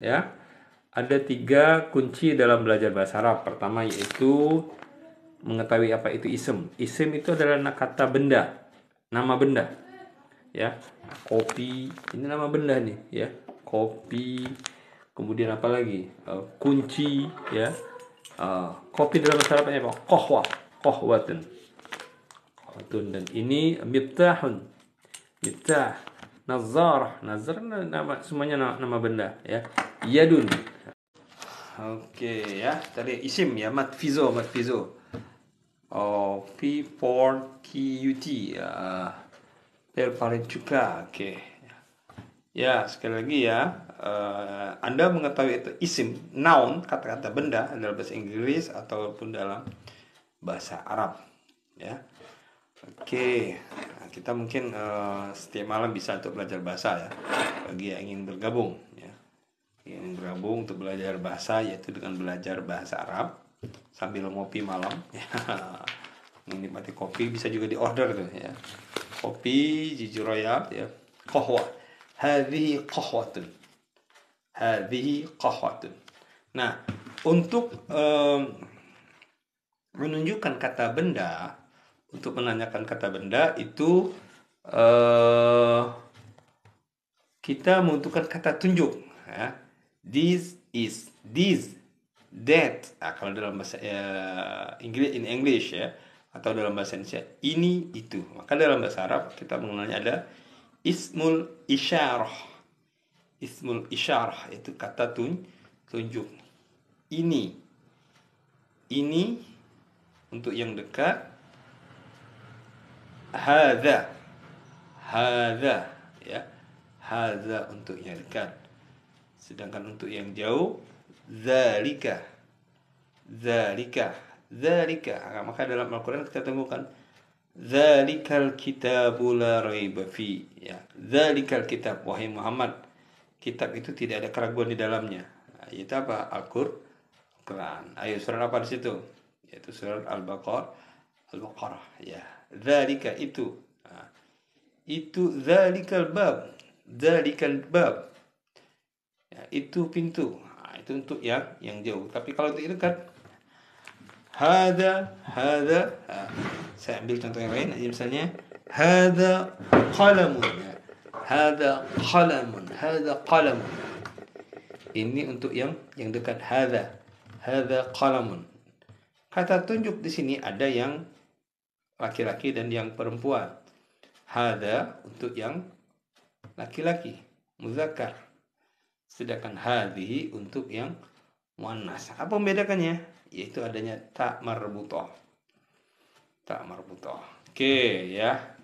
ya. Ada 3 kunci dalam belajar bahasa Arab. Pertama yaitu mengetahui apa itu isim. Isim itu adalah kata benda, nama benda, ya. Kopi, ini nama benda nih, ya. Kopi. Kemudian apa lagi? Kunci, ya. Kopi dalam bahasa Arabnya apa? Qahwah, qahwatun. Dan ini miftahun, miftah. Nazar, nazar nama, semuanya nama benda, ya. Yadun. Oke, ya. Tadi isim, ya. Matfizo, matfizo. P4QT, ya. Perparencuka. Oke. Ya, sekali lagi ya. Anda mengetahui itu isim, noun, kata-kata benda dalam bahasa Inggris ataupun dalam bahasa Arab, ya. Oke, nah, kita mungkin setiap malam bisa untuk belajar bahasa, ya, bagi yang ingin bergabung, ya, ingin bergabung untuk belajar bahasa, yaitu dengan belajar bahasa Arab sambil ngopi malam, ya. Menikmati kopi, bisa juga di order tuh, ya, kopi jujur royal, ya, qahwa, hadhihi qahwatun, hadhihi qahwatun. Nah, untuk menunjukkan kata benda, untuk menanyakan kata benda itu kita membutuhkan kata tunjuk, ya. This is, this, that. Nah, kalau dalam bahasa Inggris, in English, ya, atau dalam bahasa Indonesia ini itu. Maka dalam bahasa Arab kita mengenalnya ada ismul isyarah. Ismul isyarah itu kata tunjuk. Ini untuk yang dekat. Hadza, ya. Hadza untuk yang dekat. Sedangkan untuk yang jauh, zalika. Maka dalam Al-Quran kita temukan zalikal kitabu la raiba fi, ya. Zalikal kitab, wahai Muhammad, kitab itu tidak ada keraguan di dalamnya. Nah, itu apa? Al-Quran. Ayo, surat apa di situ? Yaitu surat Al-Baqarah, ya. Zalika itu. Nah, itu zalikal bab. Ya, itu pintu. Nah, itu untuk yang jauh. Tapi kalau untuk dekat, hada. Saya ambil contoh yang lain. Misalnya, hada qalamun. Hada qalamun. Ini untuk yang dekat. Hada qalamun. Kata tunjuk di sini ada yang laki-laki dan yang perempuan. Hada untuk yang laki-laki, muzakkar. Sedangkan hadhihi untuk yang muannas. Apa membedakannya? Yaitu adanya tak marbutah. Oke, ya.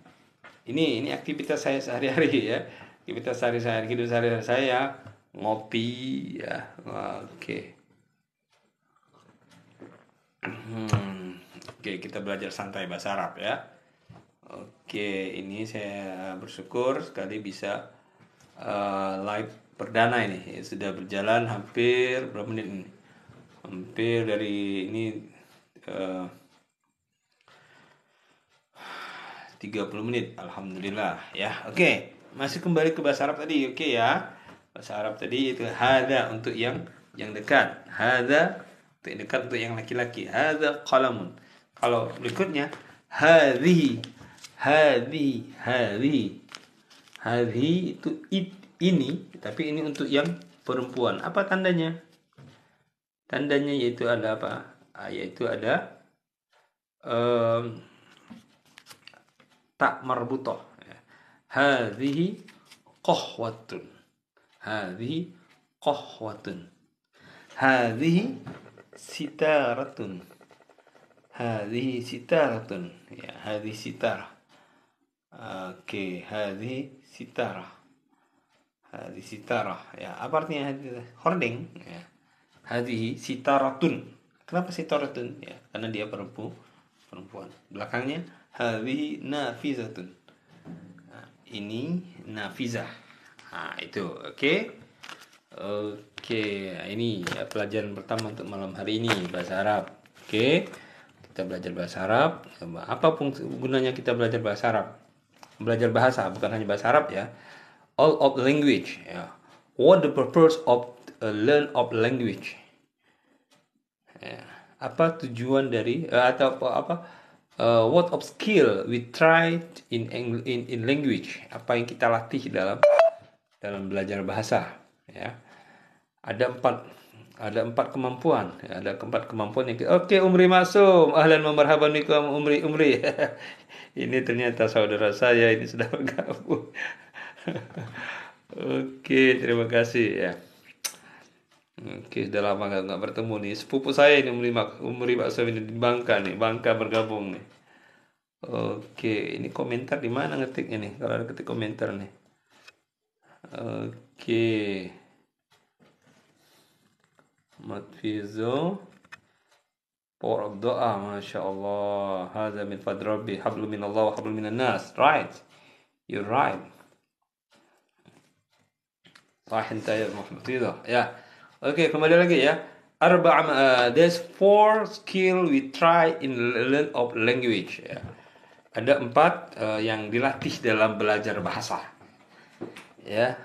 Ini aktivitas saya sehari-hari, ya. Aktivitas sehari-hari, hidup sehari-hari saya ngopi, ya. Oke. Oke, kita belajar santai bahasa Arab, ya. Oke, ini saya bersyukur sekali bisa live perdana ini. Sudah berjalan hampir berapa menit ini? Hampir dari ini 30 menit. Alhamdulillah, ya. Oke, masih kembali ke bahasa Arab tadi. Oke, ya. Bahasa Arab tadi itu hada untuk yang dekat. Hada untuk yang dekat, untuk yang laki-laki. Hada qalamun. Kalau berikutnya hadhihi itu ini, tapi ini untuk yang perempuan. Apa tandanya? Tandanya yaitu ada apa? Yaitu ada tak marbutah. Hadhihi qahwatun. Hadhihi sitaratun. Ya, hadhihi sitarah. Oke, hadhihi sitarah. Ya, apa artinya hording, ya. Hadhihi sitaratun. Kenapa sitaratun? Ya, karena dia perempuan. Belakangnya hadhihi nafizatun. Nah, ini nafizah. Nah, itu. Oke, ini ya, pelajaran pertama untuk malam hari ini, bahasa Arab. Oke, kita belajar bahasa Arab. Apa gunanya kita belajar bahasa Arab? Belajar bahasa, bukan hanya bahasa Arab, ya. All of language, ya. What the purpose of learn of language? Ya. Apa tujuan dari atau apa what of skill we tried in language? Apa yang kita latih dalam belajar bahasa? Ya. Ada empat kemampuan. Ada empat kemampuan yang oke, Umri Maksum, ahlan wa marhaban bikum Umri. Ini ternyata saudara saya ini sudah bergabung. Oke, terima kasih ya. Oke, sudah lama nggak bertemu nih. Sepupu saya ini Umri Maksum ini di Bangka nih, Bangka bergabung nih. Oke, ini komentar di mana ngetiknya nih? Kalau ada ketik komentar nih. Oke. Matfizo power of doa, Masya Allah. Hadza min fadli Rabbi, hablu min Allah wa hablu minan nas. Right, you're right. Sahih انت يا Muhammad Ridha. Ya. Oke, kembali lagi ya. There's 4 skill we try in learn of language ya. Ada 4 yang dilatih dalam belajar bahasa. Ya.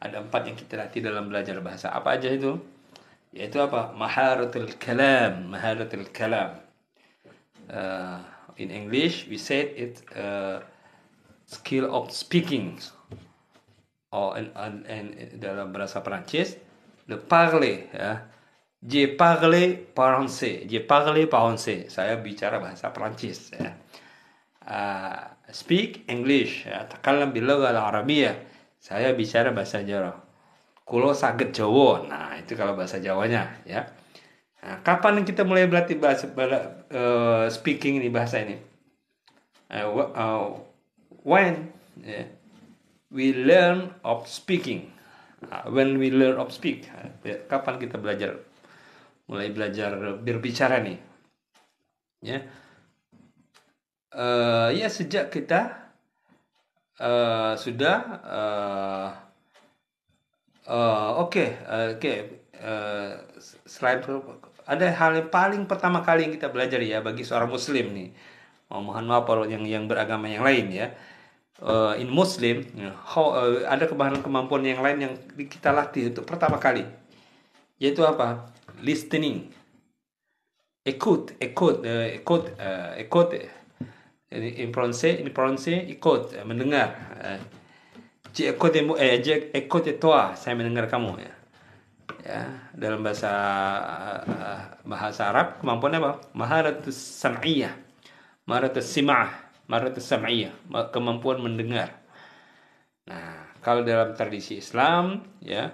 Ada 4 yang kita latih dalam belajar bahasa. Apa aja itu? Yaitu apa? Maharatul kalam. In English we said it skill of speaking. Dalam bahasa Perancis le parler ya. Je parle français. Saya bicara bahasa Perancis ya. Speak English ya. Takallam bil lugha al arabiyyah. Saya bicara bahasa Jawa. Kulo saged Jawa. Nah, itu kalau bahasa Jawanya ya. Nah, kapan kita mulai berlatih speaking ini bahasa ini? When we learn of speaking. When we learn of speak. Kapan kita mulai belajar berbicara nih? Ya. Ya sejak kita sudah selain ada hal yang paling pertama kali yang kita belajar ya bagi seorang muslim nih. Mohon maaf kalau yang beragama yang lain ya. In Muslim, ada kemampuan yang lain yang kita latih untuk pertama kali, yaitu apa? Listening. Écoute. In français, écoute, mendengar. Écoute toi, saya mendengar kamu ya. Ya, dalam bahasa Arab kemampuannya apa? Maharatus sam'iyah, kemampuan mendengar. Nah, kalau dalam tradisi Islam ya,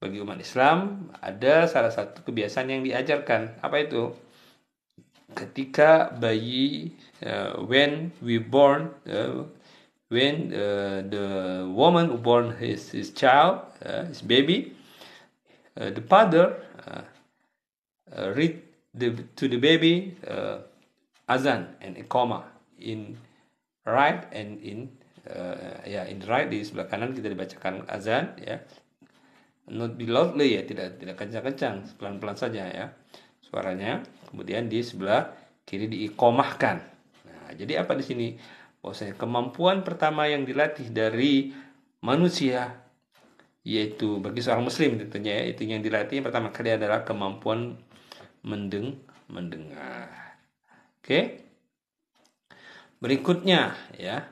bagi umat Islam ada salah satu kebiasaan yang diajarkan. Apa itu? Ketika bayi when the woman who born his child, his baby, the father read to the baby azan and iqamah in right and in right di sebelah kanan kita dibacakan azan ya, not be loudly ya, tidak kencang-kencang, pelan-pelan saja ya suaranya. Kemudian di sebelah kiri diiqamahkan. Nah, jadi apa di sini? Bahwasanya kemampuan pertama yang dilatih dari manusia, yaitu bagi seorang muslim tentunya ya, itu yang dilatih yang pertama kali adalah kemampuan mendengar. Oke. Berikutnya ya.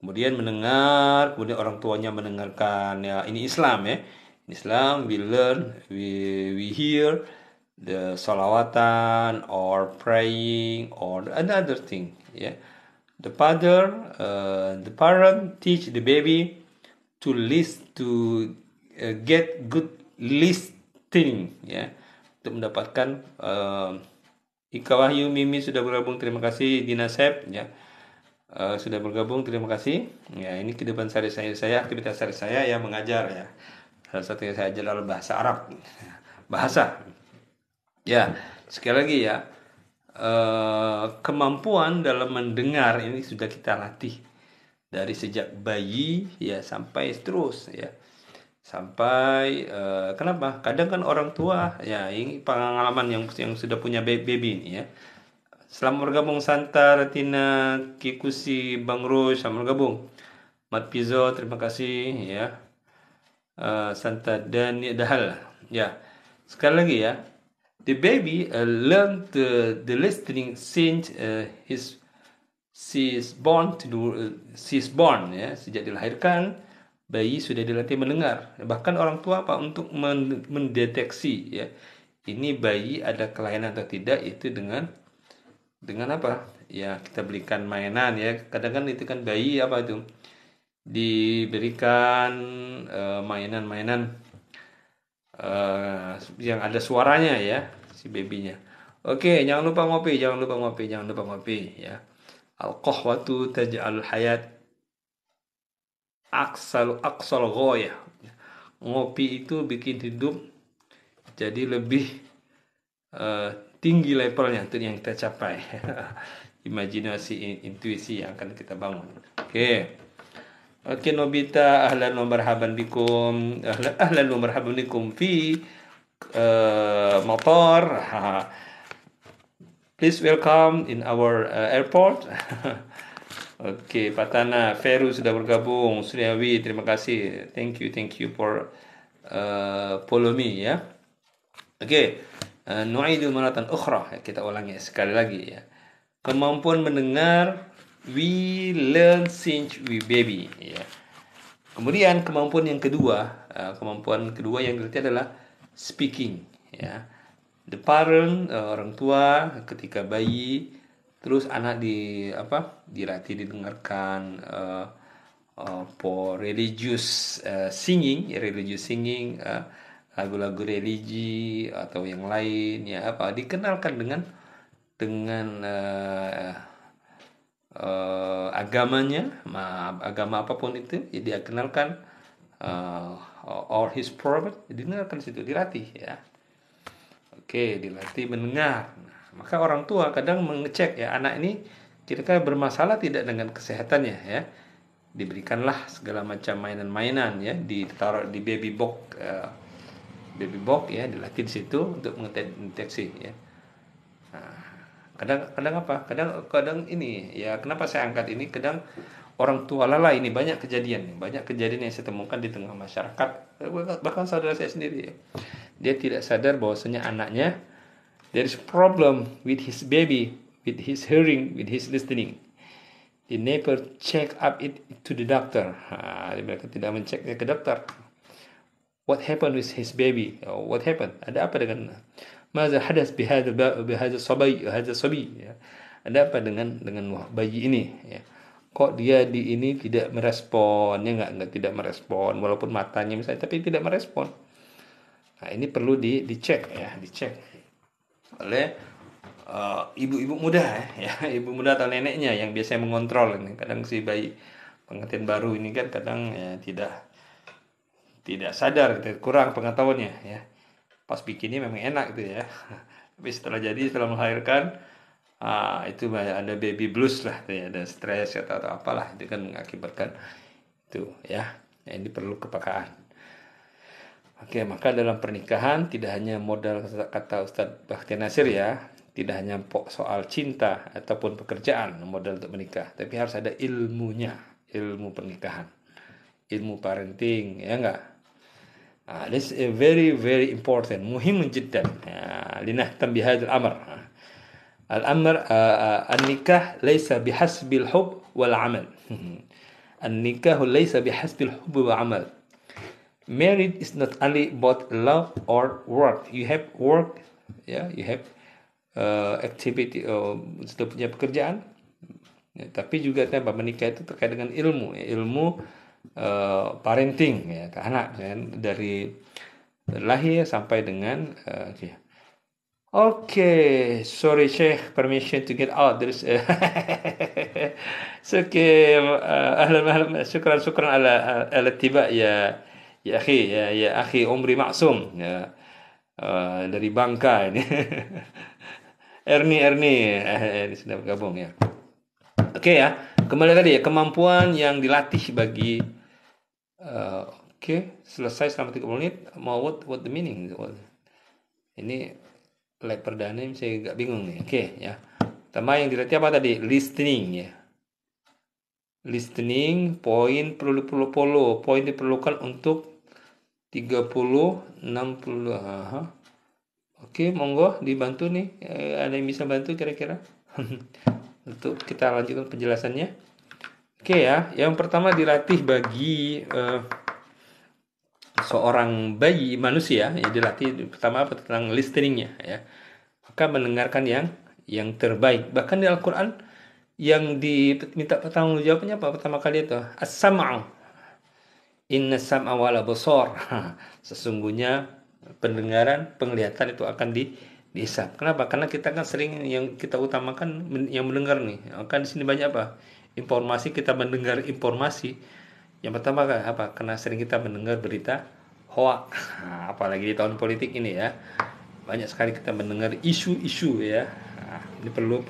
Kemudian mendengar, kemudian orang tuanya mendengarkan ya. Ini Islam ya. In Islam we learn, we hear the salawatan or praying or another thing ya. The parent teach the baby to get good listening ya, untuk mendapatkan Ika Wahyu Mimi sudah bergabung, terima kasih. Dina Sep ya sudah bergabung, terima kasih ya. Ini kehidupan sehari-hari saya, aktivitas sehari saya ya, mengajar ya. Salah satu yang saya ajar adalah bahasa Arab, bahasa ya. Sekali lagi ya, kemampuan dalam mendengar ini sudah kita latih dari sejak bayi ya sampai terus ya, sampai kenapa? Kadang kan orang tua ya, ini pengalaman yang sudah punya baby ini ya. Selamat bergabung Santa Retina Kikusi Bang Rus, selamat bergabung. Mat Pizo terima kasih ya. Santa Dani Dahal Ya, sekali lagi ya. The baby learn the listening since she's born ya, sejak dilahirkan bayi sudah dilatih mendengar. Bahkan orang tua apa untuk mendeteksi ya ini bayi ada kelainan atau tidak itu dengan apa? Ya kita belikan mainan ya. Kadang kan itu kan bayi apa itu diberikan mainan-mainan yang ada suaranya ya si babynya. Oke, jangan lupa ngopi, jangan lupa ngopi, jangan lupa ngopi ya. Al-qahwatu taj'al hayat aqsal ghoyah. Ngopi itu bikin hidup jadi lebih eh, tinggi levelnya itu yang kita capai. Imajinasi intuisi yang akan kita bangun. Oke. Oke Nobita, ahlan wa marhaban bikum. Ahlan wa marhaban bikum fi motor. Please welcome in our airport. Oke, Patana, Feru sudah bergabung. Suryawi, terima kasih. Thank you for follow me ya. Oke, nu'idu maratan ukhra. Kita ulangi sekali lagi ya. Kemampuan mendengar we learn since we baby ya. Kemudian kemampuan kedua yang dilatih adalah speaking ya. The parent orang tua ketika bayi terus anak dilatih didengarkan for religious singing lagu-lagu religi atau yang lain ya dikenalkan dengan agamanya, agama apapun itu, ya dia kenalkan or his prophet, didengarkan situ, dilatih ya. Oke, dilatih mendengar. Nah, maka orang tua kadang mengecek ya anak ini kira-kira bermasalah tidak dengan kesehatannya ya. Diberikanlah segala macam mainan-mainan ya, ditaruh di baby box ya, dilatih di situ untuk mendeteksi ya. Nah, kadang ini ya kenapa saya angkat ini kadang orang tua lalai ini banyak kejadian yang saya temukan di tengah masyarakat bahkan saudara saya sendiri ya. Dia tidak sadar bahwasanya anaknya there is problem with his baby, with his hearing, with his listening. They never check up it to the doctor. Mereka tidak menceknya ke dokter. What happened with his baby? What happened? Ada apa dengan ماذا حدث بهذا الصبي ya. Ada apa dengan bayi ini ya. Kok dia di ini tidak merespon ya nggak tidak merespon walaupun matanya misalnya tapi tidak merespon. Nah, ini perlu dicek oleh ibu-ibu muda ya, ibu muda atau neneknya yang biasanya mengontrol ini. Kadang si bayi pengantin baru ini kan kadang ya, tidak sadar, kurang pengetahuannya ya. Pas bikinnya memang enak gitu ya. Tapi setelah melahirkan itu ada baby blues lah ya, ada stres atau apalah itu kan mengakibatkan itu ya. Ini perlu kepekaan. Oke, maka dalam pernikahan tidak hanya modal kata Ustadz Bakhtiar Nasir ya, tidak hanya soal cinta ataupun pekerjaan modal untuk menikah, tapi harus ada ilmunya, ilmu pernikahan, ilmu parenting, ya enggak? This is very very important, muhim jiddan. Linahtam bihadzal amr. Al-amr an-nikah laysa bihasbil hub wal amal. An-nikah laysa bihasbil hub wal amal. Marriage is not only about love or work. You have work, ya, you have activity, sudah punya pekerjaan, ya, tapi juga menikah itu terkait dengan ilmu, ya, ilmu parenting ya ke anak, ya, dari lahir sampai dengan okay. Okay, sorry Sheikh, permission to get out. There is okay, ahlan syukran ala tiba ya. Ya akhi Umri Maksum ya, dari Bangka ini. Erni ini sudah bergabung ya. Oke ya, kembali tadi ya, kemampuan yang dilatih bagi oke, selesai selama 30 menit. Mau what the meaning? Ini leg perdana ini saya agak bingung nih. Oke ya. Pertama yang dilatih apa tadi? Listening ya. Listening, poin diperlukan untuk 60. Aha. Oke, monggo dibantu nih. Ada yang bisa bantu kira-kira? Untuk kita lanjutkan penjelasannya. Oke ya, yang pertama dilatih bagi seorang bayi manusia, ya dilatih pertama apa tentang listeningnya ya. Maka mendengarkan yang terbaik. Bahkan di Al-Quran yang diminta pertanggung jawabnya apa pertama kali itu? As-sam'u. Inna sam'a wal absar. Sesungguhnya pendengaran, penglihatan itu akan dihisap. Kenapa? Karena kita kan sering yang kita utamakan yang mendengar nih. Kan di sini banyak apa? Informasi, kita mendengar informasi. Yang pertama kan apa? Karena sering kita mendengar berita hoak. Apalagi di tahun politik ini ya. Banyak sekali kita mendengar isu-isu ya. Ini perlu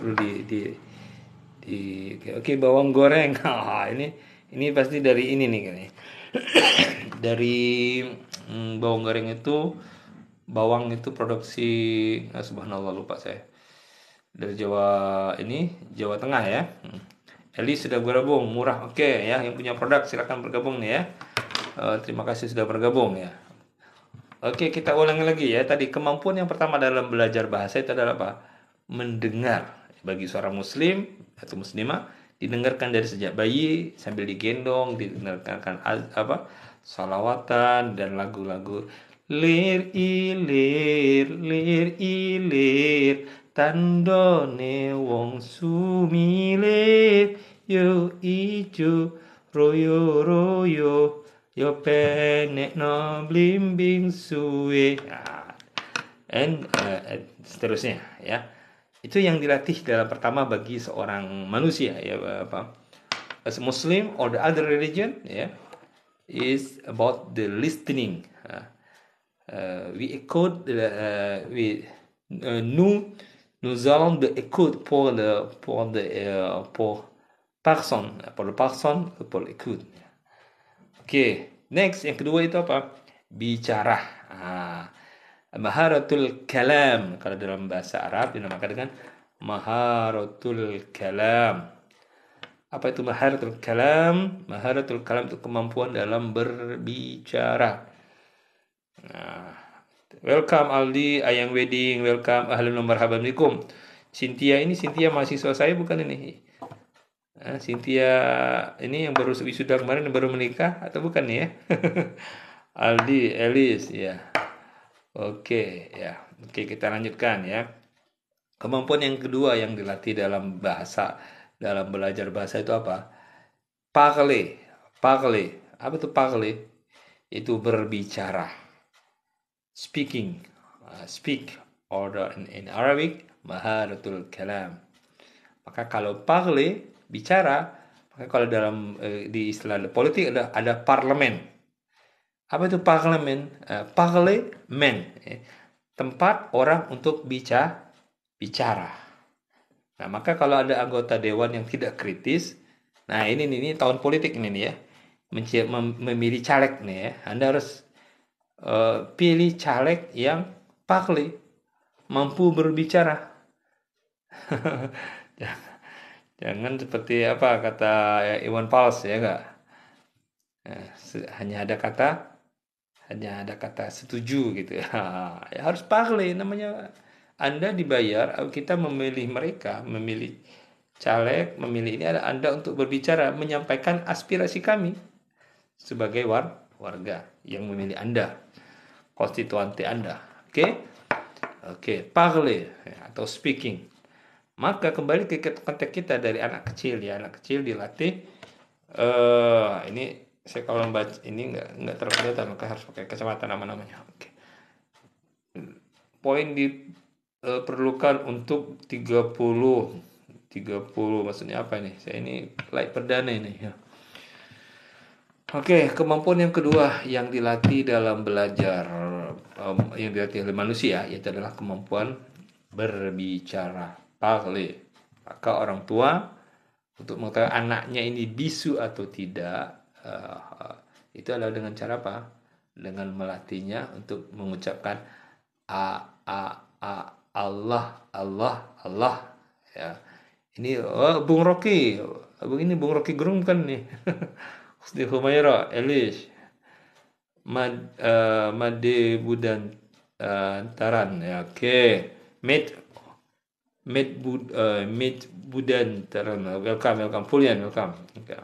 oke, bawang goreng. Ini pasti dari ini nih kayaknya. Dari bawang goreng itu, bawang itu produksi subhanallah lupa saya, dari Jawa Tengah ya. Eli sudah bergabung, murah. Oke ya, yang punya produk silakan bergabung nih ya. Terima kasih sudah bergabung ya. Oke, kita ulangi lagi ya. Tadi kemampuan yang pertama dalam belajar bahasa itu adalah apa? Mendengar. Bagi seorang muslim atau muslimah, didengarkan dari sejak bayi sambil digendong, didengarkan apa? Salawatan dan lagu-lagu lir ilir tandone wong sumilir yo ijo royo royo yo penek no blimbing suwe. Seterusnya ya. Itu yang dilatih dalam pertama bagi seorang manusia ya, apa? As a Muslim or the other religion ya, is about the listening. We echoed nous allons de écoute pour le personne pour l'écoute. Oke, next yang kedua itu apa? Bicara. Maharatul kalam, kalau dalam bahasa Arab dinamakan dengan maharatul kalam. Apa itu maharatul kalam? Maharatul kalam itu kemampuan dalam berbicara. Welcome Aldi, Ayang Wedding, welcome, ahlan wa marhaban bikum. Cynthia mahasiswa saya bukan ini? Cynthia ini yang baru wisuda kemarin, yang baru menikah atau bukan nih ya? Aldi, Elis ya. Oke ya. Oke, kita lanjutkan ya. Kemampuan yang kedua yang dilatih dalam belajar bahasa itu apa? Parler. Apa itu parler? Itu berbicara. Speaking. Speak. Or in Arabic, maharatul kalam. Maka kalau parler, bicara, maka kalau dalam di istilah politik ada parlemen. Apa itu parlemen? Parlemen. Tempat orang untuk bicara. Nah, maka kalau ada anggota dewan yang tidak kritis, nah ini tahun politik ini nih ya, memilih caleg nih ya, Anda harus pilih caleg yang mampu berbicara. Jangan seperti apa kata Iwan Fals ya enggak. Hanya ada kata setuju gitu ya. Ya harus namanya. Anda dibayar, kita memilih mereka, memilih caleg, memilih ini ada Anda untuk berbicara, menyampaikan aspirasi kami sebagai warga yang memilih Anda, konstituante Anda. Oke, parler atau speaking. Maka kembali ke konteks kita dari anak kecil ya, anak kecil dilatih. Ini saya kalau membaca ini nggak terlalu kelihatan, maka harus pakai kacamata nama-namanya. Oke. Poin diperlukan untuk 30 maksudnya apa ini? Saya ini like perdana ini ya. Oke, kemampuan yang kedua yang dilatih dalam belajar yang dilatih oleh manusia yaitu adalah kemampuan berbicara, parler. Maka orang tua untuk mengetahui anaknya ini bisu atau tidak, itu adalah dengan cara apa? Dengan melatihnya untuk mengucapkan Allah ya. Ini Bung Rocky Gerung bukan nih. Husni Humaira, Elish. Made Budan Taran. Ya, oke. Made Budan Taran. Welcome. Pulian, welcome. Okay.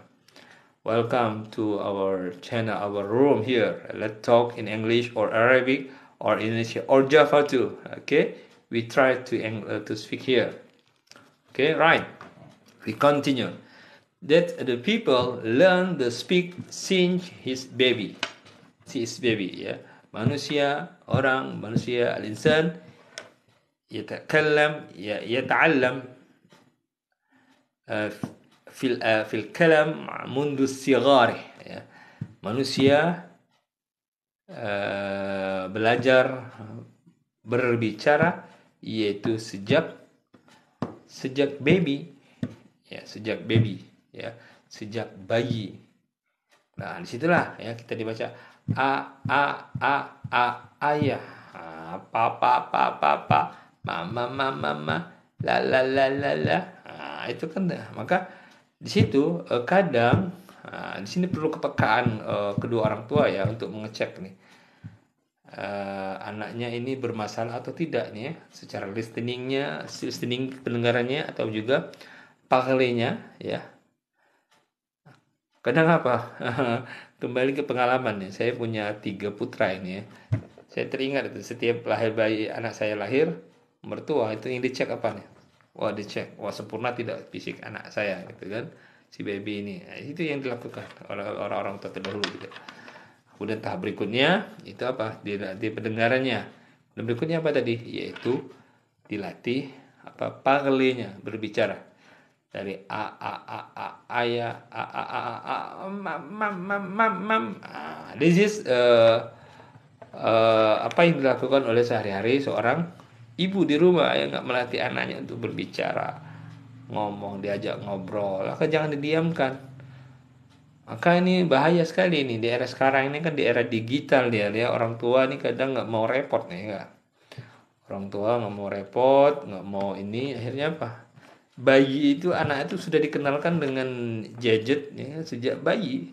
Welcome to our channel, our room here. Let's talk in English or Arabic or Indonesia or Java too. Okay, we try to speak here. Okay, right. We continue. That the people learn to speak since his baby. Ya. Manusia, al-insan يتعلم في الكلام منذ الصغار, ya. Manusia belajar berbicara yaitu sejak baby, ya, sejak bayi. Nah, disitulah ya kita dibaca ayah, papa, mama, la. Nah, itu kan, maka di situ kadang di sini perlu kepekaan kedua orang tua ya untuk mengecek nih anaknya ini bermasalah atau tidak nih ya, secara listening pendengarannya atau juga pakalenya ya. Kadang apa? Kembali ke pengalaman nih. Saya punya 3 putra ini ya. Saya teringat itu setiap anak saya lahir, mertua itu yang dicek apa nih? Wah, dicek. Wah, sempurna tidak fisik anak saya gitu kan. Si baby ini. Nah, itu yang dilakukan oleh orang-orang terdahulu gitu. Kemudian tahap berikutnya itu apa? Dilatih pendengarannya. Dan berikutnya apa tadi? Yaitu dilatih pakalenya berbicara. Dari ayah, mam. This is apa yang dilakukan oleh sehari-hari seorang ibu di rumah yang nggak melatih anaknya untuk berbicara, ngomong, diajak ngobrol, maka jangan didiamkan. Maka ini bahaya sekali nih di era sekarang ini kan, di era digital dia orang tua nih kadang nggak mau repot nih ya. Orang tua nggak mau repot, nggak mau ini, akhirnya apa? Bayi itu, anak itu sudah dikenalkan dengan gadget ya, sejak bayi.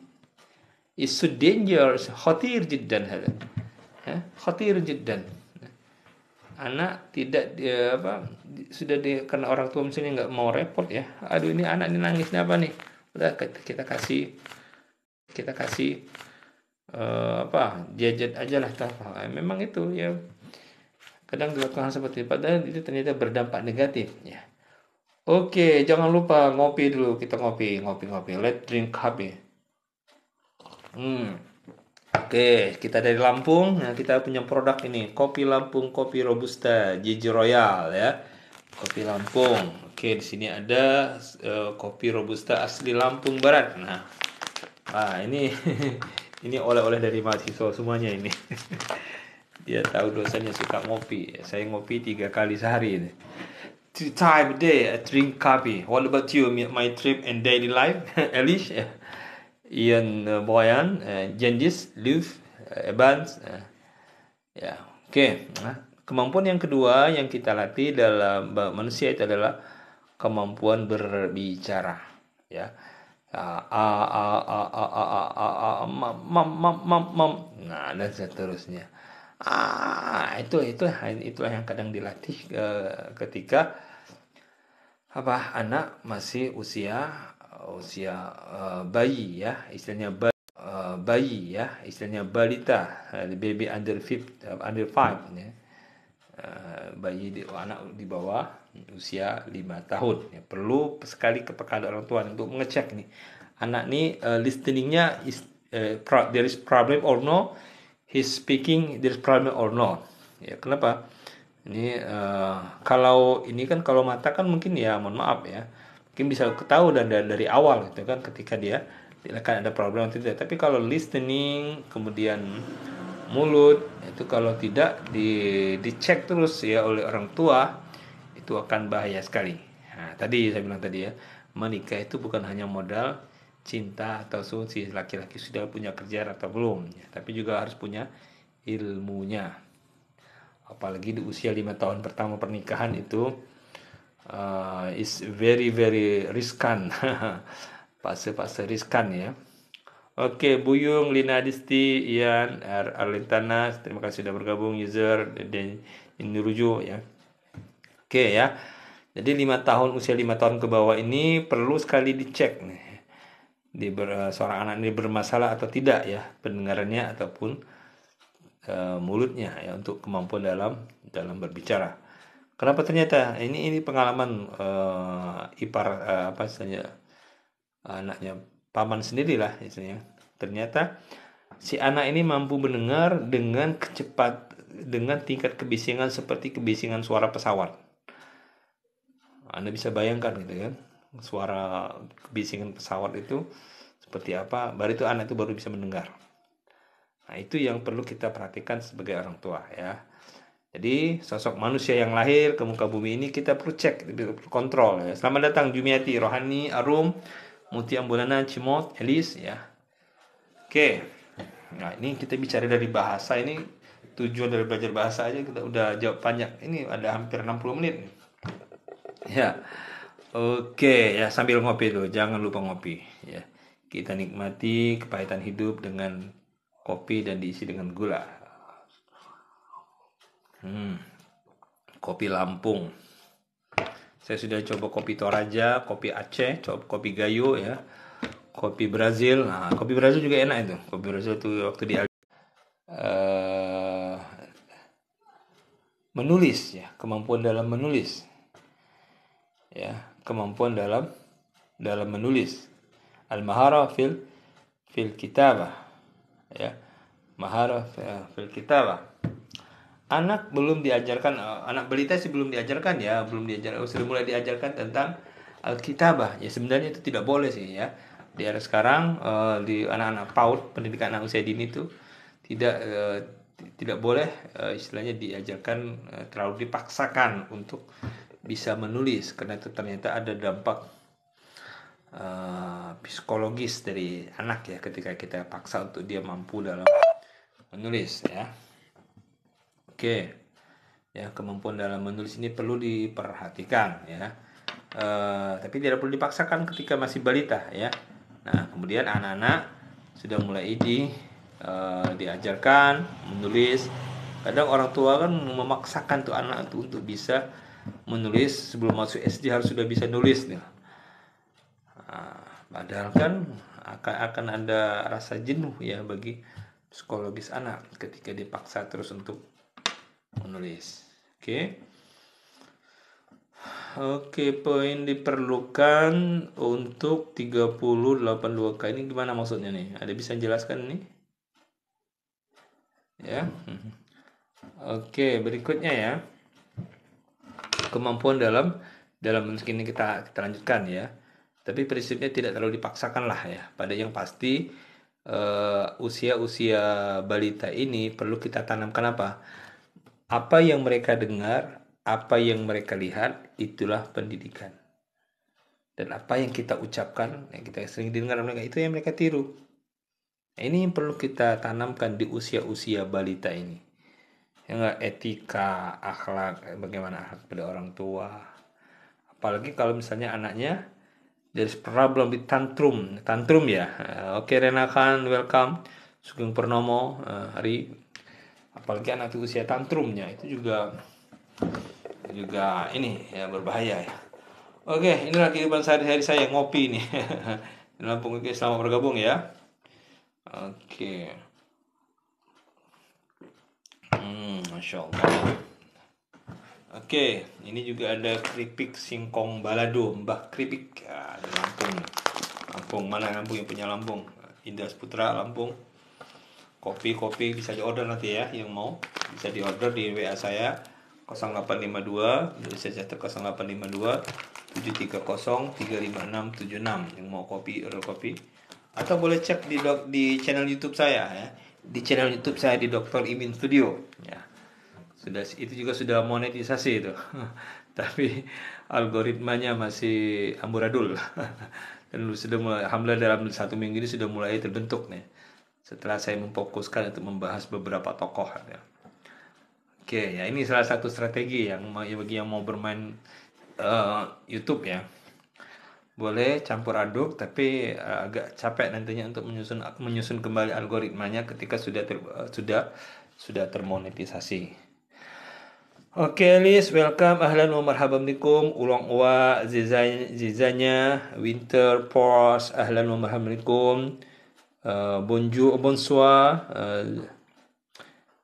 It's so dangerous, khatir jiddan hada. Ya, khatir jiddan. Anak tidak sudah karena orang tua misalnya nggak mau repot ya. Aduh, ini anak ini nangis apa nih? Udah kita kasih gadget aja lah. Memang itu ya. Kadang dilakukan seperti itu, padahal itu ternyata berdampak negatif ya. Oke, jangan lupa ngopi dulu. Kita ngopi. Let's drink coffee. Oke, kita dari Lampung. Nah, kita punya produk ini, kopi Lampung, kopi Robusta, Gigi Royal ya. Kopi Lampung. Oke, di sini ada kopi Robusta asli Lampung Barat. Nah, ini ini oleh-oleh dari mahasiswa semuanya ini. Dia tahu dosennya suka ngopi. Saya ngopi 3 kali sehari ini. 2 times a day I drink coffee. What about you? My trip and daily life? Elish, Ian, Boyan, Jendis, Liv, Evans. Ya, oke. Kemampuan yang kedua yang kita latih dalam manusia itu adalah kemampuan berbicara. Ya. Nah, dan seterusnya. Itulah yang kadang dilatih ketika anak masih usia bayi ya, istilahnya balita, baby under 5 ya. Anak di bawah usia 5 tahun ya. Perlu sekali kepekaan orang tua untuk mengecek nih anak nih listeningnya there is problem or no, he's speaking there is problem or not ya. Kenapa ini kalau mata kan mungkin ya, mohon maaf ya, mungkin bisa ketahui dari awal gitu kan, ketika dia kan ada problem atau tidak. Tapi kalau listening kemudian mulut itu kalau tidak dicek terus ya oleh orang tua, itu akan bahaya sekali. Nah, tadi saya bilang tadi ya, menikah itu bukan hanya modal cinta atau si laki-laki sudah punya kerja atau belum ya, tapi juga harus punya ilmunya. Apalagi di usia 5 tahun pertama pernikahan itu is very very riskan. fase riskan ya. Oke, Buyung, Lina Adisti, Ian, Arlintana, terima kasih sudah bergabung, user dan ini Rujo ya. Oke ya. Jadi 5 tahun, usia 5 tahun ke bawah ini perlu sekali dicek nih. Seorang anak ini bermasalah atau tidak ya pendengarannya ataupun mulutnya ya untuk kemampuan dalam berbicara. Kenapa ternyata ini pengalaman ipar apa saja anaknya paman sendirilah istilahnya. Ternyata si anak ini mampu mendengar dengan tingkat kebisingan seperti kebisingan suara pesawat. Anda bisa bayangkan gitu kan, suara kebisingan pesawat itu seperti apa, baru itu anak itu baru bisa mendengar. Nah, itu yang perlu kita perhatikan sebagai orang tua ya. Jadi sosok manusia yang lahir ke muka bumi ini kita perlu cek, perlu kontrol ya. Selamat datang Jumiati, Rohani, Arum, Muti Ambulana, Cimot, Elis ya. Oke. Nah, ini kita bicara dari bahasa ini, tujuan dari belajar bahasa aja kita udah jawab banyak. Ini ada hampir 60 menit nih. Ya. Oke, ya sambil ngopi tuh, jangan lupa ngopi ya. Kita nikmati kepahitan hidup dengan kopi dan diisi dengan gula. Kopi Lampung. Saya sudah coba kopi Toraja, kopi Aceh, coba kopi Gayo ya. Kopi Brazil. Nah, kopi Brazil juga enak itu. Kopi Brazil tuh waktu di menulis ya, kemampuan dalam menulis. Ya, kemampuan dalam menulis. Al-maharah fil kitabah. Ya. Maharah fil kitabah. Anak belum diajarkan, anak balita sih belum diajarkan ya, sudah mulai diajarkan tentang Alkitabah. Ya sebenarnya itu tidak boleh sih ya. Di era sekarang di anak-anak PAUD, pendidikan anak usia dini itu tidak boleh istilahnya diajarkan terlalu dipaksakan untuk bisa menulis, karena itu ternyata ada dampak psikologis dari anak ya ketika kita paksa untuk dia mampu dalam menulis ya. Oke, ya kemampuan dalam menulis ini perlu diperhatikan ya. Tapi tidak perlu dipaksakan ketika masih balita ya. Nah, kemudian anak-anak sudah mulai diajarkan menulis. Kadang orang tua kan memaksakan tuh anak tuh untuk bisa menulis sebelum masuk SD harus sudah bisa nulis nih. Padahal kan akan ada rasa jenuh ya bagi psikologis anak ketika dipaksa terus untuk menulis. Oke, poin diperlukan untuk 3082K ini gimana maksudnya nih? Ada bisa jelaskan nih? Ya. Oke, berikutnya ya. Kemampuan dalam ini kita lanjutkan ya. Tapi prinsipnya tidak terlalu dipaksakan lah ya. Pada yang pasti usia-usia balita ini perlu kita tanamkan apa yang mereka dengar, apa yang mereka lihat, itulah pendidikan. Dan apa yang kita ucapkan, yang kita sering dengar mereka, itu yang mereka tiru. Nah, ini yang perlu kita tanamkan di usia-usia balita ini. Yang etika, akhlak, bagaimana akhlak pada orang tua. Apalagi kalau misalnya anaknya there's problem with tantrum ya. Oke, Rena Khan, welcome. Sugeng Purnomo, Hari. Apalagi anak itu usia tantrumnya itu juga ini ya berbahaya ya. Oke, inilah kehidupan sehari-hari saya ngopi nih. Di Lampung. Oke, selamat bergabung ya. Oke. Masya Allah. Oke, ini juga ada keripik singkong balado, Mbah Keripik ya, di Lampung. Lampung, mana Lampung yang punya Lampung? Indah Putra Lampung. Kopi bisa diorder nanti ya, yang mau bisa diorder di WA saya 0852, Indonesia Catat 0852 730 35676 yang mau order kopi, atau boleh cek di channel YouTube saya ya. Di channel YouTube saya di Dr. Imin Studio ya. Itu juga sudah monetisasi itu. Tapi algoritmanya masih amburadul. Dan sudah mulai, alhamdulillah dalam 1 minggu ini sudah mulai terbentuk nih. Setelah saya memfokuskan untuk membahas beberapa tokoh ya. Oke, ya ini salah satu strategi yang bagi yang mau bermain YouTube ya. boleh campur aduk, tapi agak capek nantinya untuk menyusun kembali algoritmanya ketika sudah termonetisasi. Oke, Liz, welcome, ahlan wa marhaban bikum, ulang wa zizanya, winter, pause, ahlan wa marhaban bikum, bonjour, bonsoir,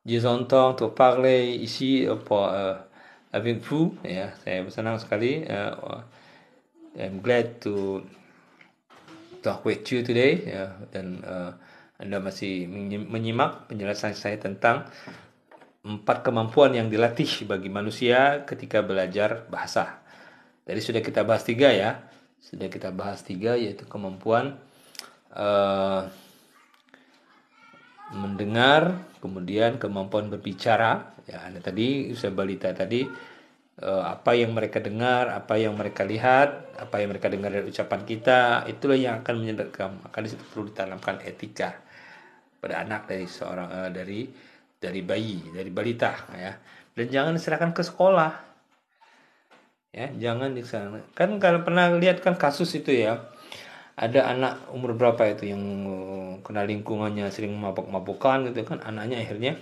je entends te parler ici avec vous, ya, saya senang sekali, I'm glad to talk with you today, ya, dan Anda masih menyimak penjelasan saya tentang 4 kemampuan yang dilatih bagi manusia ketika belajar bahasa. Tadi sudah kita bahas 3 ya. Sudah kita bahas 3, yaitu kemampuan mendengar, kemudian kemampuan berbicara. Ya, Anda tadi usia balita tadi apa yang mereka dengar, apa yang mereka lihat, apa yang mereka dengar dari ucapan kita, itulah yang akan menyedekam. Maka di situ perlu ditanamkan etika pada anak dari seorang dari bayi, dari balita, ya. Dan jangan diserahkan ke sekolah. Ya, jangan diserahkan. Kan kalau pernah lihat kan kasus itu ya. Ada anak umur berapa itu yang kena lingkungannya sering mabuk-mabukan gitu kan, anaknya akhirnya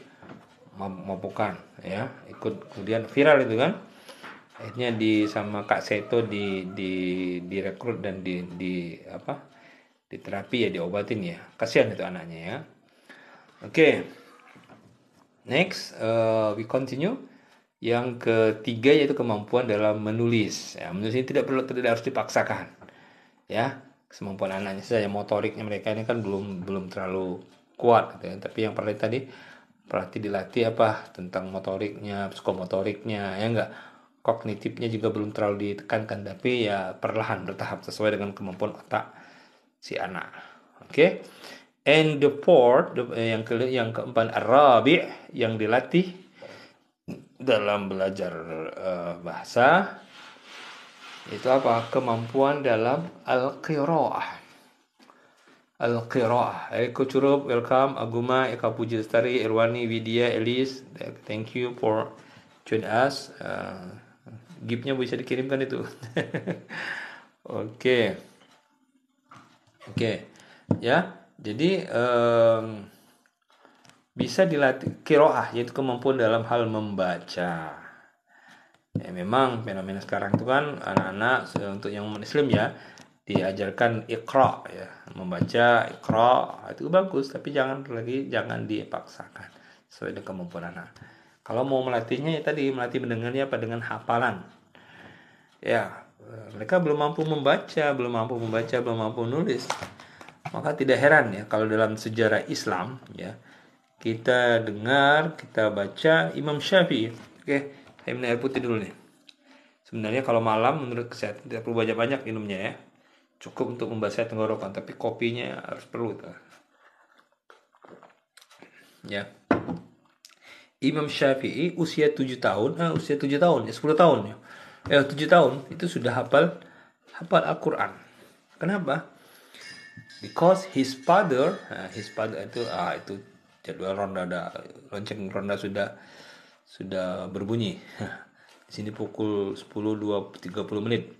mabuk-mabukan, ya. Kemudian viral itu kan. Akhirnya sama Kak Seto direkrut dan di terapi ya, diobatin ya. Kasihan itu anaknya ya. Oke. Next, we continue. Yang ketiga yaitu kemampuan dalam menulis. Ya, menulis ini tidak harus dipaksakan. Ya, kemampuan anaknya saja, motoriknya mereka ini kan belum terlalu kuat gitu ya. Tapi yang tadi dilatih apa tentang motoriknya, psikomotoriknya, ya enggak. Kognitifnya juga belum terlalu ditekankan, tapi ya perlahan bertahap sesuai dengan kemampuan otak si anak. Oke. And the fourth, yang keempat, arabi, yang dilatih dalam belajar bahasa, itu apa? Kemampuan dalam al-qiraah. Al-qiraah. Eko Curup, welcome. Aguma, Eka Puji Lestari, Irwani, Widya, Elis, thank you for join us. Gift-nya bisa dikirimkan itu. Oke. Ya. Jadi bisa dilatih qiraah, yaitu kemampuan dalam hal membaca. Ya, memang fenomena sekarang itu kan anak-anak untuk yang muslim ya diajarkan iqra, ya, membaca iqra, itu bagus, tapi jangan dipaksakan sesuai dengan kemampuan anak. Kalau mau melatihnya ya tadi melatih mendengarnya apa dengan hafalan. Ya, mereka belum mampu membaca, belum mampu menulis. Maka tidak heran ya kalau dalam sejarah Islam ya kita dengar, kita baca Imam Syafi'i. Oke, saya minum air putih dulu nih. Sebenarnya kalau malam menurut kesehatan tidak perlu banyak minumnya ya. Cukup untuk membasahi tenggorokan, tapi kopinya harus perlu. Ya. Imam Syafi'i usia 7 tahun, ya 10 tahun ya. 7 tahun itu sudah hafal Al-Qur'an. Kenapa? Because his father itu jadwal lonceng ronda sudah berbunyi. Di sini pukul 10:30 menit.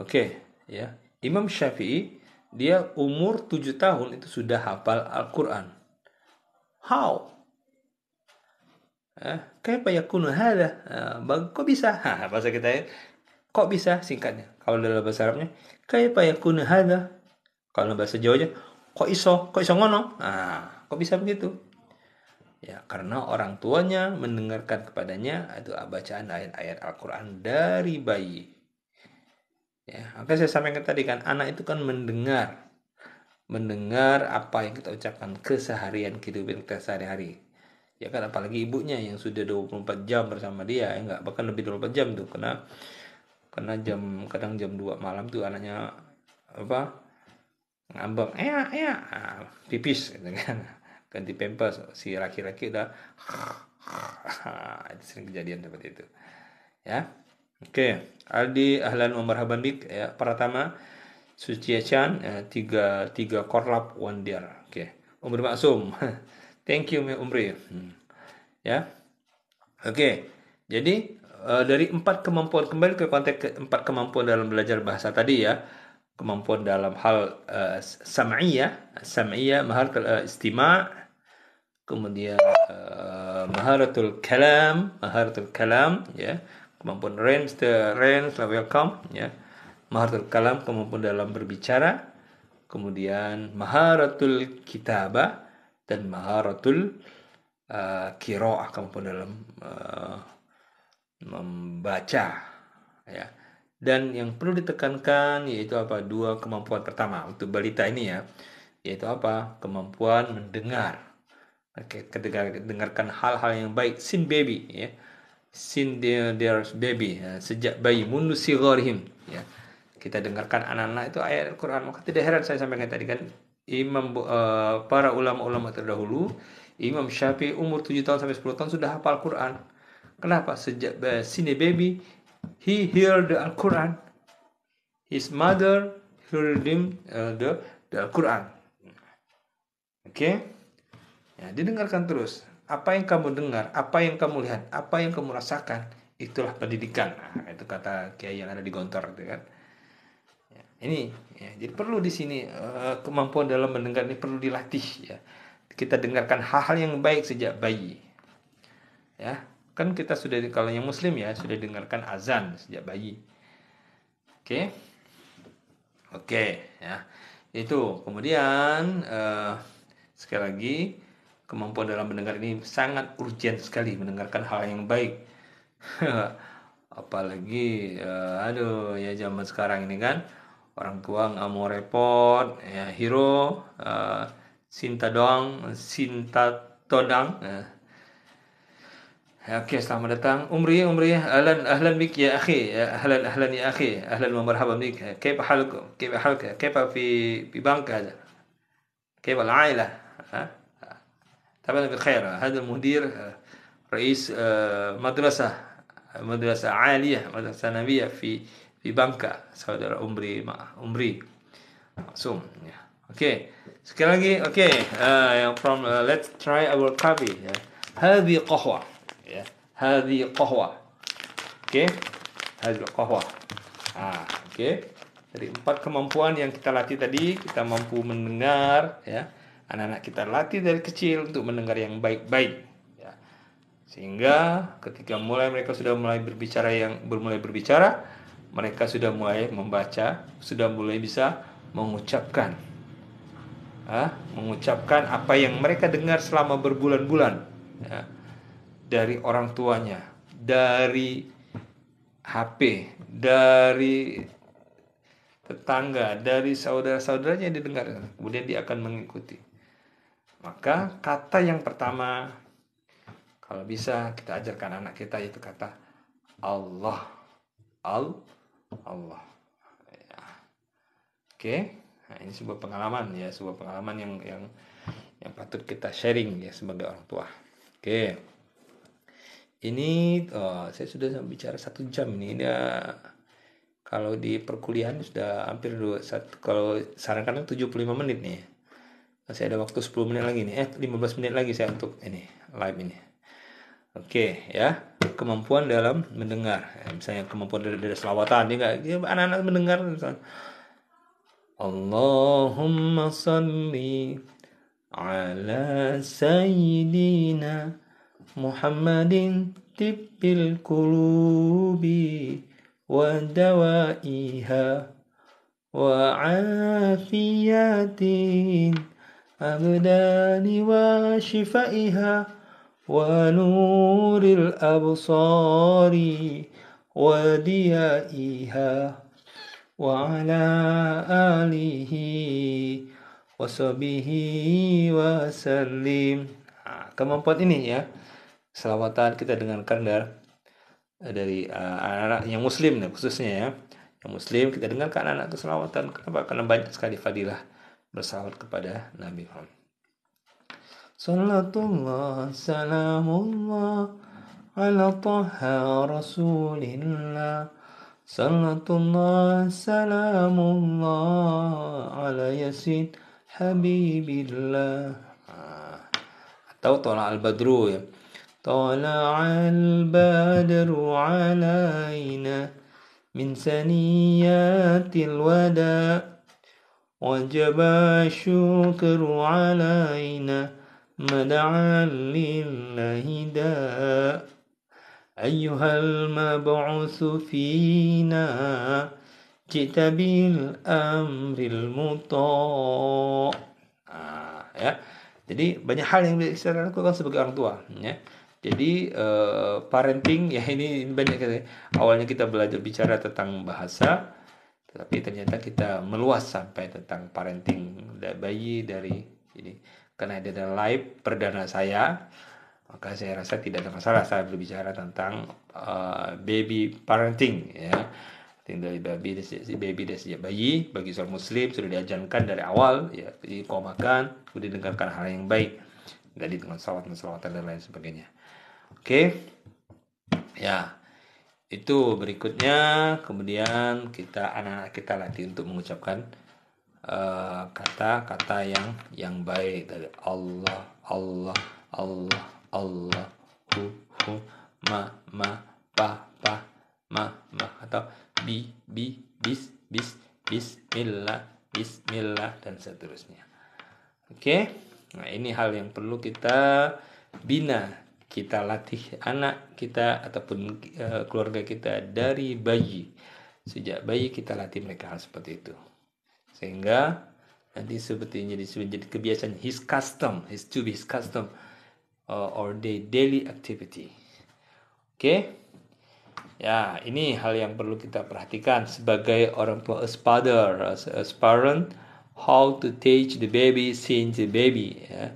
Oke, ya. Imam Syafi'i dia umur 7 tahun itu sudah hafal Al-Qur'an. How? Kaifa yakunu hadha? Kok bisa? Bahasa kita ya. Kok bisa singkatnya? Kalau dalam bahasa Arabnya, kaifa yakunu hadha? Kalau bahasa Jawanya, kok iso ngono? Kok bisa begitu? Ya, karena orang tuanya mendengarkan kepadanya itu bacaan ayat-ayat Al-Qur'an dari bayi. Ya, maka saya sampaikan tadi kan anak itu kan mendengar apa yang kita ucapkan keseharian kehidupan kita sehari-hari. Ya kan, apalagi ibunya yang sudah 24 jam bersama dia, ya enggak, bahkan lebih 24 jam tuh, karena kadang jam 2 malam tuh anaknya ngambek pipis gitu kan. Ganti pampers, si laki-laki udah itu sering kejadian seperti itu ya. Oke. Aldi, ahlan wa marhaban bik ya. Pertama Suciachan, 3 korlap wonder. Oke. Umri Maksum. Thank you Umri. Ya. Oke. Jadi dari 4 kemampuan, kembali ke konteks 4 kemampuan dalam belajar bahasa tadi ya. kemampuan dalam hal sam'iyah, maharatul istima', kemudian maharatul kalam, ya, kemampuan range welcome, ya, maharatul kalam, kemampuan dalam berbicara, kemudian maharatul kitabah dan maharatul qiraah, kemampuan dalam membaca, ya. Dan yang perlu ditekankan yaitu apa? Dua kemampuan pertama untuk balita ini, ya, yaitu apa? Kemampuan mendengar. Ketika dengarkan hal-hal yang baik, sin baby, ya, sin their baby, ya, sejak bayi, mundu sigharihim, ya, kita dengarkan anak-anak itu ayat Al-Quran. Maka tidak heran saya sampaikan tadi kan, para ulama-ulama terdahulu, Imam Syafi'i umur 7 tahun sampai 10 tahun sudah hafal Quran. Kenapa? Sejak sini baby, he heard the Al-Quran. His mother heard him the Al-Quran. Oke? Ya, didengarkan terus. Apa yang kamu dengar, apa yang kamu lihat, apa yang kamu rasakan, itulah pendidikan. Nah, itu kata kiai yang ada di Gontor, gitu kan. Ya, ini, ya, jadi perlu di sini kemampuan dalam mendengar ini perlu dilatih, ya. Kita dengarkan hal-hal yang baik sejak bayi. Ya, kan kita sudah, kalau yang muslim, ya, sudah dengarkan azan sejak bayi. Oke, ya. Itu. Kemudian sekali lagi, kemampuan dalam mendengar ini sangat urgent sekali, mendengarkan hal yang baik. Apalagi ya zaman sekarang ini kan, orang tua nggak mau repot, ya, hero Sinta Todang. Oke, selamat datang Umri, ahlan bik ya akhi, ya, ahlan ya akhi, ahlan wa marhaban bik. Kaifa halukum? Kaifa fi bank hada? Kaifa al-aila? طبعا بالخير. هذا المدير رئيس مدرسة عالية، مدرسة ثانوية في بانكا، saudara Umri Maksum. Oke, sekali lagi. Oke, from let's try our copy, ya. هذه قهوة, ya. هذه قهوة. Oke, هذه قهوة. Oke. Dari 4 kemampuan yang kita latih tadi, kita mampu mendengar, ya. Anak-anak kita latih dari kecil untuk mendengar yang baik-baik, ya. Sehingga ketika mereka sudah mulai berbicara, mereka sudah mulai membaca, sudah mulai bisa mengucapkan apa yang mereka dengar selama berbulan-bulan, ya, dari orang tuanya, dari HP, dari tetangga, dari saudara-saudaranya yang didengar. Kemudian dia akan mengikuti. Maka kata yang pertama, kalau bisa kita ajarkan anak kita, yaitu kata Allah. Allah. Ya. Oke. Nah, ini sebuah pengalaman, ya, yang patut kita sharing, ya, sebagai orang tua. Oke. Ini saya sudah bicara 1 jam ini. Kalau di perkuliahan sudah hampir 21. Kalau sarankan 75 menit nih. Masih ada waktu 10 menit lagi nih. 15 menit lagi saya untuk ini live ini. Oke, ya. Kemampuan dalam mendengar. Misalnya kemampuan dari selawatan, dia anak-anak mendengar misalnya. Allahumma salli ala sayyidina Muhammadin tibbil qulubi wa dawaiha wa afiyatin abdani wa shifaiha wa nuril absari wa diyaiha wa ala alihi wa sahbihi wa sallim. Kemampuan ini, ya, selawatan kita dengarkan dari anak-anak yang muslim, khususnya, ya. Yang muslim kita dengarkan anak-anak itu selawatan. Kenapa? Karena banyak sekali fadilah bersalawat kepada Nabi Muhammad. Salatullah salamullah ala taha rasulillah. Salatullah salamullah ala yasin habibillah. Atau tala al-badru, ya. Tala al-badru alaina min saniyatil wada wajib syukru alaina mad'an lillahi da ayyuhal mab'utsu fina jita bil amril muta. Ya. Jadi banyak hal yang bisa kita lakukan sebagai orang tua, ya. Jadi parenting ya ini banyak kali. Awalnya kita belajar bicara tentang bahasa, tetapi ternyata kita meluas sampai tentang parenting bayi dari ini. Karena ada live perdana saya, maka saya rasa tidak ada masalah saya berbicara tentang baby parenting, ya. Dari baby dari sejak bayi bagi seorang muslim sudah diajarkan dari awal, ya, jadi kau makan kemudian dengarkan hal yang baik, dari dengan salawat dan lain sebagainya. Oke, ya itu berikutnya. Kemudian anak-anak kita latih untuk mengucapkan kata-kata yang baik dari Allah, Allah, Allah, Allah, hu, ma, pa, ma, atau bismillah, bismillah, dan seterusnya. Oke, nah ini hal yang perlu kita bina, kita latih anak kita ataupun keluarga kita dari bayi. Sejak bayi kita latih mereka hal seperti itu, sehingga nanti seperti jadi kebiasaan, his custom or the daily activity. Oke. Ya, ini hal yang perlu kita perhatikan sebagai orang tua, as parent, how to teach the baby since the baby. Ya.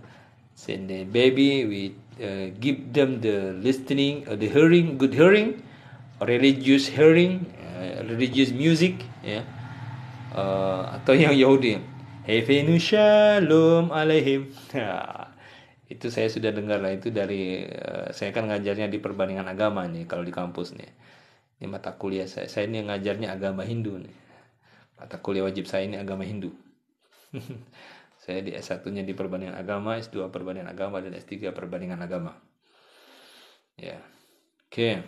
Since the baby, we give them the listening, the hearing, good hearing, religious hearing, religious music, ya. Atau yang Yahudi, Hefenu Shalom alaihim. Itu saya sudah dengar lah, itu dari saya kan ngajarnya di perbandingan agama nih kalau di kampus nih. Ini mata kuliah saya ini ngajarnya agama Hindu nih. Mata kuliah wajib saya ini agama Hindu. Saya di S1-nya di perbandingan agama, S2 perbandingan agama, dan S3 perbandingan agama. Ya. Oke.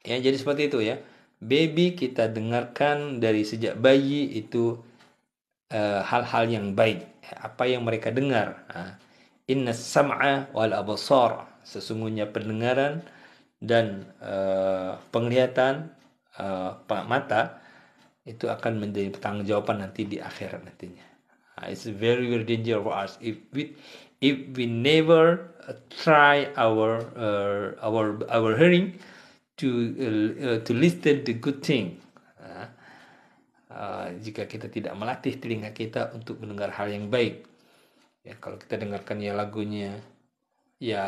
Ya, jadi seperti itu ya. Baby kita dengarkan dari sejak bayi itu hal-hal yang baik. Apa yang mereka dengar. Inna sam'a wal absar. Sesungguhnya pendengaran dan penglihatan mata itu akan menjadi pertanggungjawaban nanti di akhirat nantinya. It's very very dangerous for us if we never try our hearing to listen the good thing. Jika kita tidak melatih telinga kita untuk mendengar hal yang baik, ya, kalau kita dengarkan ya lagunya ya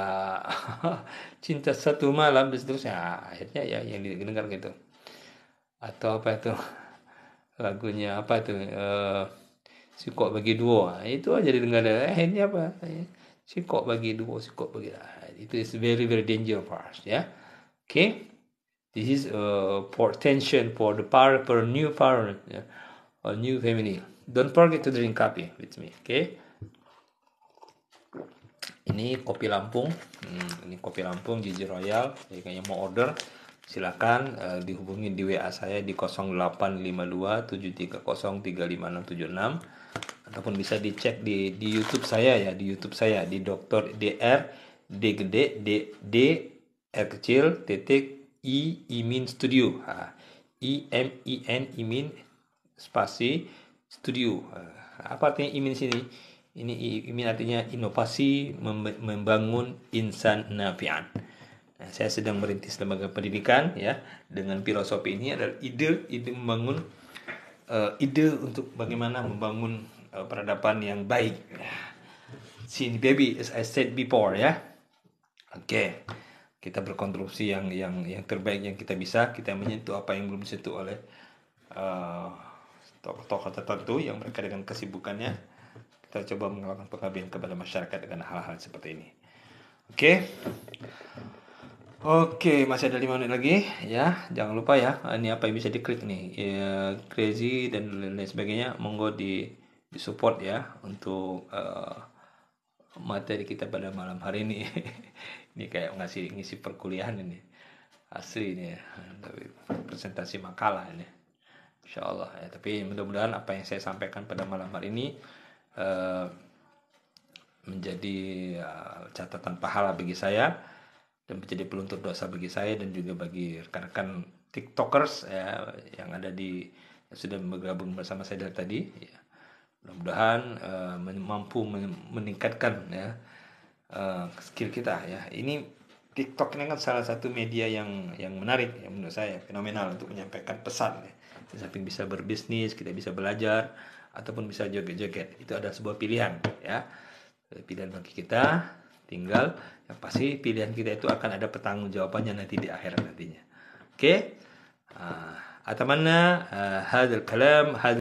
cinta satu malam dan seterusnya, akhirnya ya yang didengar gitu. Atau apa itu lagunya apa itu sikok bagi dua, itu aja didengar, akhirnya apa sikok bagi dua, itu is very very dangerous for us, ya. Okay, this is for attention for the new parent, ya, or new family. Don't forget to drink coffee with me. Okay, ini kopi Lampung, Ginger Royal. Jika yang mau order silakan dihubungi di WA saya di 0852 730 35676, ataupun bisa dicek di YouTube saya ya, di Dr. DR D gede D R kecil titik Imin Studio, Imin spasi studio. Apa artinya Imin sini? Ini artinya inovasi membangun insan nafi'an. Nah, saya sedang merintis lembaga pendidikan, ya, dengan filosofi ini adalah ide membangun ide untuk bagaimana membangun peradaban yang baik. Since baby, as I said before, ya. Oke. Kita berkontribusi yang terbaik yang kita bisa, kita menyentuh apa yang belum disentuh oleh tokoh-tokoh tertentu yang mereka dengan kesibukannya. Kita coba melakukan pengabdian kepada masyarakat dengan hal-hal seperti ini. Oke, masih ada 5 menit lagi, ya. Jangan lupa ya, ini apa yang bisa diklik nih, ya, crazy dan lain sebagainya, monggo di support ya untuk materi kita pada malam hari ini. Ini kayak ngisi perkuliahan ini. asli ini ya, dari presentasi makalah ini, Insya Allah ya. Tapi mudah-mudahan apa yang saya sampaikan pada malam hari ini eh, menjadi catatan pahala bagi saya dan menjadi peluntur dosa bagi saya dan juga bagi rekan-rekan TikTokers ya yang ada di yang sudah bergabung bersama saya dari tadi ya. Mudah-mudahan mampu meningkatkan ya skill kita ya. Ini TikTok ini kan salah satu media yang menarik ya menurut saya, fenomenal untuk menyampaikan pesan ya. Di samping bisa berbisnis, kita bisa belajar ataupun bisa joget-joget. Itu adalah sebuah pilihan ya. Pilihan bagi kita, tinggal yang pasti pilihan kita itu akan ada pertanggungjawabannya nanti di akhirat nantinya. Oke? Atamanna hadzal kalam